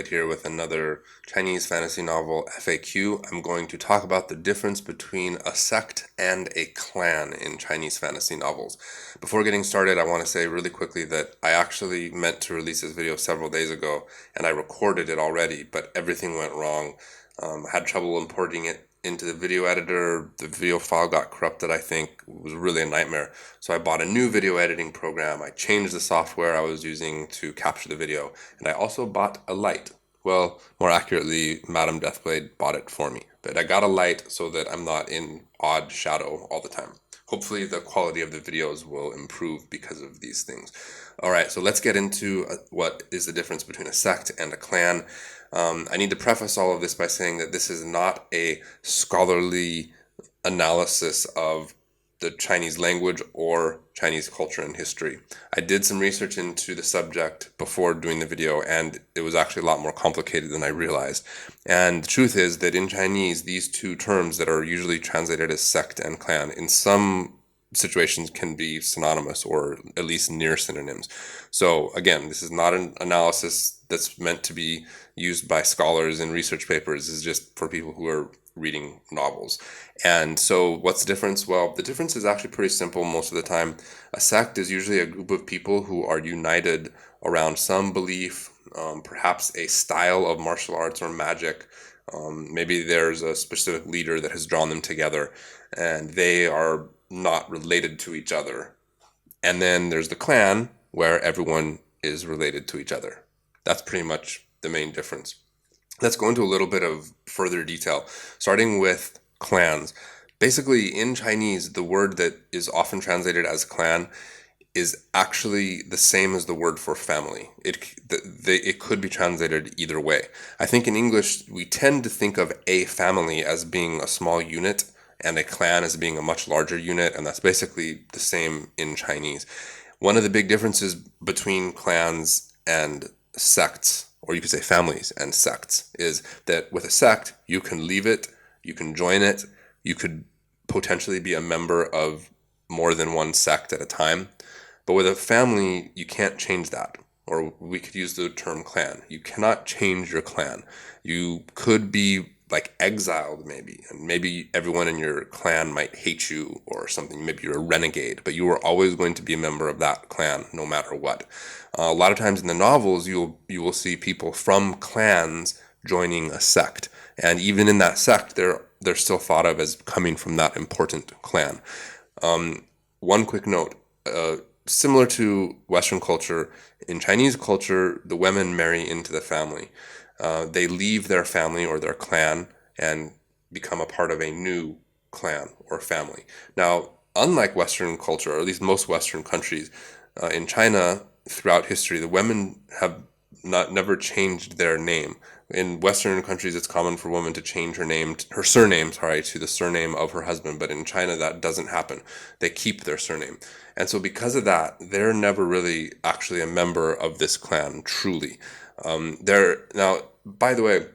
Untitled here with another Chinese fantasy novel FAQ. I'm going to talk about the difference between a sect and a clan in Chinese fantasy novels. Before getting started, I want to say really quickly that I actually meant to release this video several days ago, and I recorded it already, but everything went wrong. I had trouble importing it into the video editor. The video file got corrupted, I think. It was really a nightmare. So I bought a new video editing program. I changed the software I was using to capture the video. And I also bought a light. Well, more accurately, Madame Deathblade bought it for me. But I got a light so that I'm not in odd shadow all the time. Hopefully the quality of the videos will improve because of these things. All right, so let's get into what is the difference between a sect and a clan. I need to preface all of this by saying that this is not a scholarly analysis of the Chinese language or Chinese culture and history. I did some research into the subject before doing the video, and it was actually a lot more complicated than I realized. And the truth is that in Chinese, these two terms that are usually translated as sect and clan, in some situations can be synonymous or at least near synonyms. So again, this is not an analysis that's meant to be used by scholars in research papers. This is just for people who are reading novels. And so what's the difference? Well, the difference is actually pretty simple most of the time. A sect is usually a group of people who are united around some belief, perhaps a style of martial arts or magic. Maybe there's a specific leader that has drawn them together, and they are not related to each other. And then there's the clan, where everyone is related to each other. That's pretty much the main difference. Let's go into a little bit of further detail, starting with clans. Basically, in Chinese, the word that is often translated as clan is actually the same as the word for family. It could be translated either way. I think in English, we tend to think of a family as being a small unit and a clan as being a much larger unit, and that's basically the same in Chinese. One of the big differences between clans and sects, or you could say families and sects, is that with a sect, you can leave it, you can join it, you could potentially be a member of more than one sect at a time. But with a family, you can't change that. Or we could use the term clan. You cannot change your clan. You could be like exiled maybe, and maybe everyone in your clan might hate you or something. Maybe you're a renegade, but you are always going to be a member of that clan no matter what. A lot of times in the novels, you will see people from clans joining a sect, and even in that sect, they're still thought of as coming from that important clan. One quick note. Similar to Western culture, in Chinese culture, the women marry into the family. They leave their family or their clan and become a part of a new clan or family. Now, unlike Western culture, or at least most Western countries, in China, throughout history, the women have never changed their name. In Western countries, it's common for a woman to change her surname, to the surname of her husband. But in China, that doesn't happen. They keep their surname. And so because of that, they're never really actually a member of this clan, truly. Now, by the way,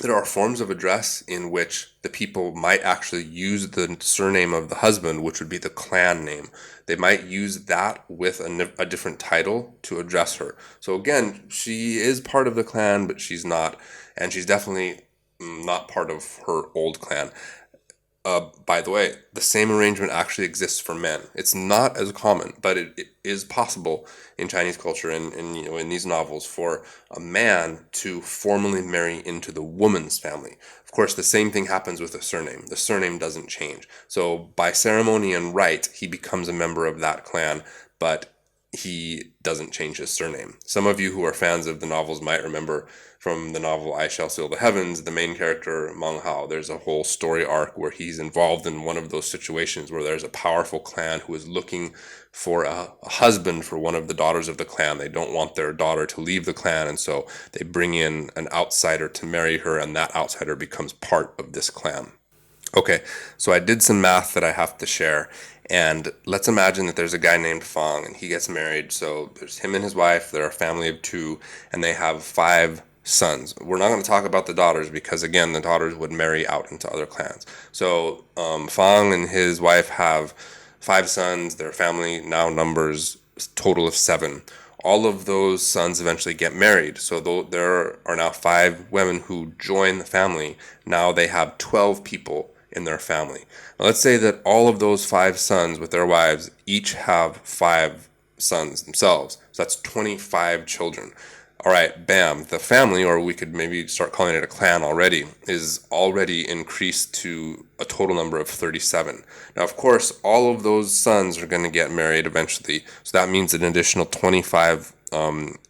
there are forms of address in which the people might actually use the surname of the husband, which would be the clan name. They might use that with a different title to address her. So again, she is part of the clan, but she's not, and she's definitely not part of her old clan. By the way, the same arrangement actually exists for men. It's not as common, but it is possible in Chinese culture and in these novels for a man to formally marry into the woman's family. Of course, the same thing happens with a surname. The surname doesn't change. So by ceremony and rite, he becomes a member of that clan, but he doesn't change his surname. Some of you who are fans of the novels might remember from the novel I Shall Seal the Heavens, the main character, Meng Hao, there's a whole story arc where he's involved in one of those situations where there's a powerful clan who is looking for a husband for one of the daughters of the clan. They don't want their daughter to leave the clan, and so they bring in an outsider to marry her, and that outsider becomes part of this clan. Okay, so I did some math that I have to share, and let's imagine that there's a guy named Fang, and he gets married. So there's him and his wife, they're a family of two, and they have 5 sons. We're not going to talk about the daughters because, again, the daughters would marry out into other clans. So Fang and his wife have 5 sons. Their family now numbers a total of 7. all of those sons eventually get married. So there are now 5 women who join the family. Now they have 12 people in their family. Now let's say that all of those 5 sons with their wives each have 5 sons themselves. So that's 25 children. All right, bam, the family, or we could maybe start calling it a clan already, is already increased to a total number of 37. Now, of course, all of those sons are going to get married eventually, so that means an additional 25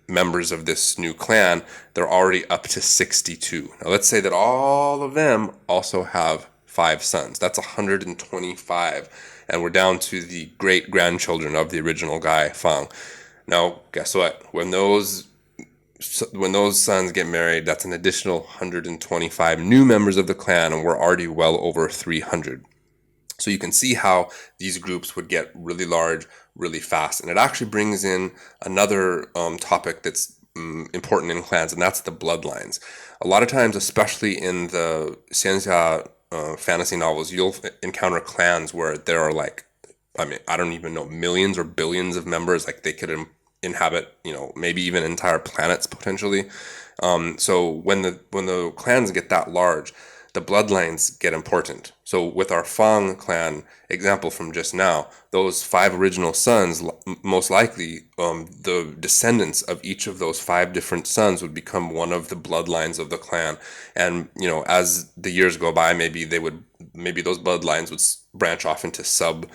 members of this new clan, they're already up to 62. Now, let's say that all of them also have 5 sons. That's 125, and we're down to the great-grandchildren of the original guy, Fang. Now, guess what? When those sons get married, that's an additional 125 new members of the clan, and we're already well over 300. So you can see how these groups would get really large really fast. And it actually brings in another topic that's important in clans, and that's the bloodlines. A lot of times, especially in the Xianxia fantasy novels, you'll encounter clans where there are like, I mean, I don't even know, millions or billions of members. Like they could inhabit, maybe even entire planets potentially. So when the clans get that large, the bloodlines get important. So with our Fang clan example from just now, those 5 original sons, most likely the descendants of each of those 5 different sons would become one of the bloodlines of the clan. And as the years go by, maybe those bloodlines would branch off into sub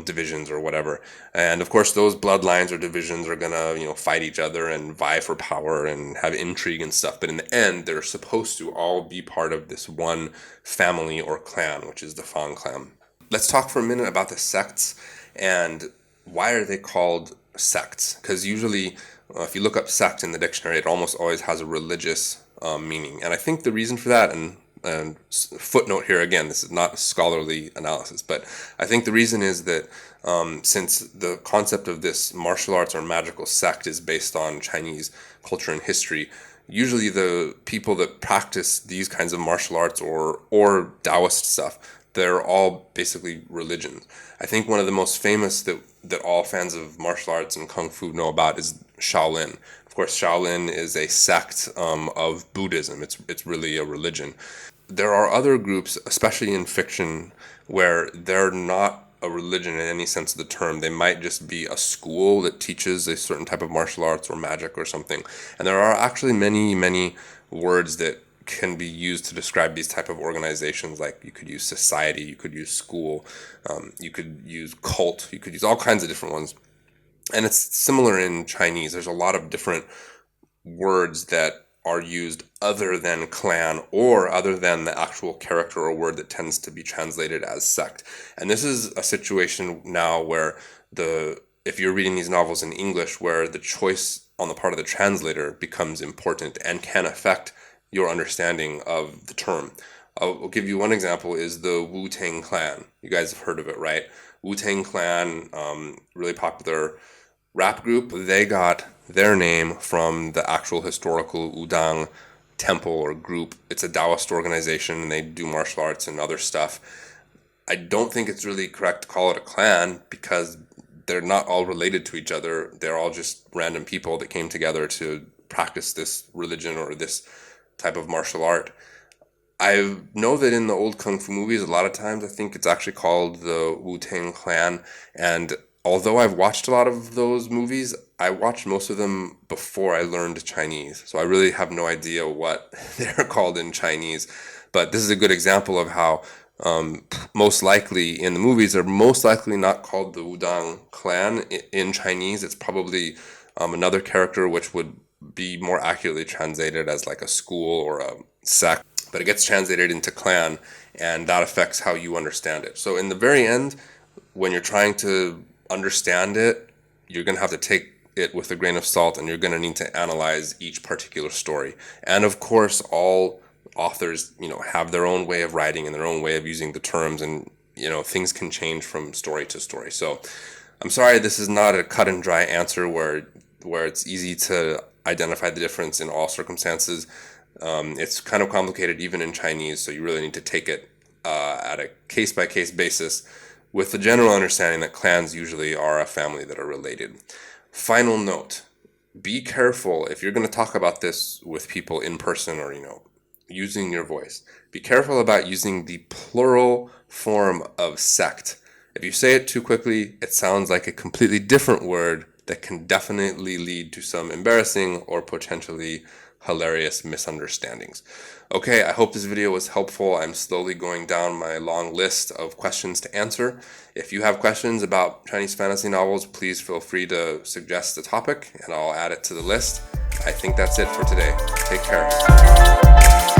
divisions or whatever. And of course, those bloodlines or divisions are gonna, fight each other and vie for power and have intrigue and stuff. But in the end, they're supposed to all be part of this one family or clan, which is the Fang Clan. Let's talk for a minute about the sects and why are they called sects? Because usually, if you look up sect in the dictionary, it almost always has a religious meaning. And I think the reason for that, and footnote here again, this is not scholarly analysis, but I think the reason is that since the concept of this martial arts or magical sect is based on Chinese culture and history, usually the people that practice these kinds of martial arts or Taoist stuff, they're all basically religions. I think one of the most famous that all fans of martial arts and kung fu know about is Shaolin. Of course, Shaolin is a sect of Buddhism. It's really a religion. There are other groups, especially in fiction, where they're not a religion in any sense of the term. They might just be a school that teaches a certain type of martial arts or magic or something. And there are actually many, many words that can be used to describe these type of organizations. Like you could use society, you could use school, you could use cult, you could use all kinds of different ones. And it's similar in Chinese. There's a lot of different words that are used other than clan or other than the actual character or word that tends to be translated as sect. And this is a situation now where if you're reading these novels in English, where the choice on the part of the translator becomes important and can affect your understanding of the term. I'll give you one example is the Wu-Tang Clan. You guys have heard of it, right? Wu-Tang Clan, really popular rap group. They got their name from the actual historical Wudang temple or group. It's a Taoist organization and they do martial arts and other stuff. I don't think it's really correct to call it a clan because they're not all related to each other. They're all just random people that came together to practice this religion or this type of martial art. I know that in the old kung fu movies, a lot of times I think it's actually called the Wu-Tang Clan. And although I've watched a lot of those movies, I watched most of them before I learned Chinese. So I really have no idea what they're called in Chinese. But this is a good example of how most likely in the movies, they're most likely not called the Wudang Clan in Chinese. It's probably another character which would be more accurately translated as like a school or a sect. But it gets translated into clan, and that affects how you understand it. So in the very end, when you're trying to understand it, you're going to have to take it with a grain of salt, and you're going to need to analyze each particular story. And of course, all authors, have their own way of writing and their own way of using the terms, and things can change from story to story. So I'm sorry, this is not a cut and dry answer where it's easy to identify the difference in all circumstances. It's kind of complicated even in Chinese, so you really need to take it at a case-by-case basis with the general understanding that clans usually are a family that are related. Final note, be careful if you're going to talk about this with people in person or, using your voice. Be careful about using the plural form of sect. If you say it too quickly, it sounds like a completely different word that can definitely lead to some embarrassing or potentially hilarious misunderstandings. Okay, I hope this video was helpful. I'm slowly going down my long list of questions to answer. If you have questions about Chinese fantasy novels, please feel free to suggest the topic and I'll add it to the list. I think that's it for today. Take care.